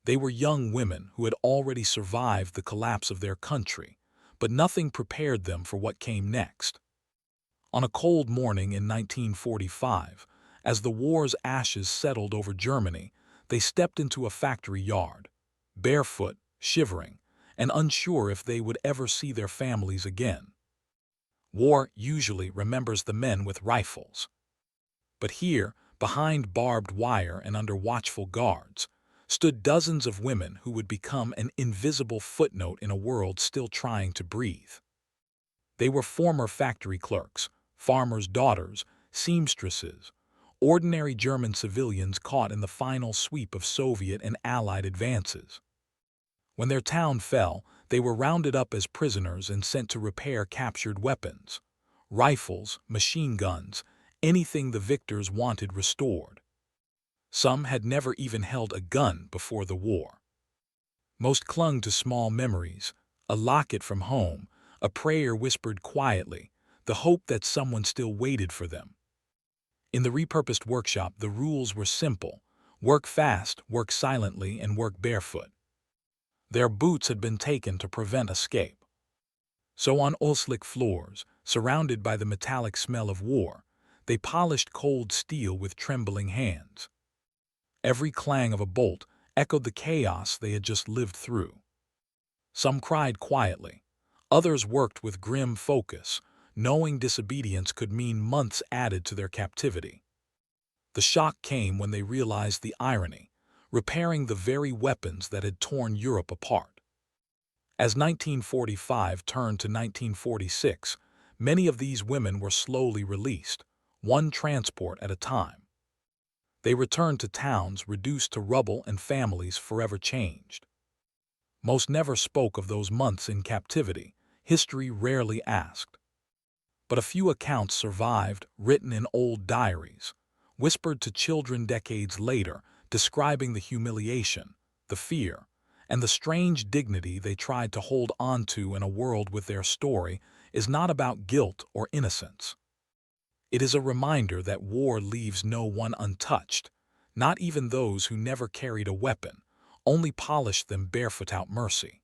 They were young women who had already survived the collapse of their country, but nothing prepared them for what came next. On a cold morning in 1945, as the war's ashes settled over Germany, they stepped into a factory yard, barefoot, shivering, and unsure if they would ever see their families again. War usually remembers the men with rifles. But here, behind barbed wire and under watchful guards, stood dozens of women who would become an invisible footnote in a world still trying to breathe. They were former factory clerks, farmers' daughters, seamstresses, ordinary German civilians caught in the final sweep of Soviet and Allied advances. When their town fell, they were rounded up as prisoners and sent to repair captured weapons, rifles, machine guns, anything the victors wanted restored. Some had never even held a gun before the war. Most clung to small memories, a locket from home, a prayer whispered quietly, the hope that someone still waited for them. In the repurposed workshop, the rules were simple: work fast, work silently, and work barefoot. Their boots had been taken to prevent escape. So on oil-slick floors, surrounded by the metallic smell of war, they polished cold steel with trembling hands. Every clang of a bolt echoed the chaos they had just lived through. Some cried quietly. Others worked with grim focus, knowing disobedience could mean months added to their captivity. The shock came when they realized the irony, repairing the very weapons that had torn Europe apart. As 1945 turned to 1946, many of these women were slowly released, one transport at a time. They returned to towns reduced to rubble and families forever changed. Most never spoke of those months in captivity, history rarely asked. But a few accounts survived, written in old diaries, whispered to children decades later, describing the humiliation, the fear, and the strange dignity they tried to hold onto in a world where their story is not about guilt or innocence. It is a reminder that war leaves no one untouched, not even those who never carried a weapon, only polished them barefoot out mercy.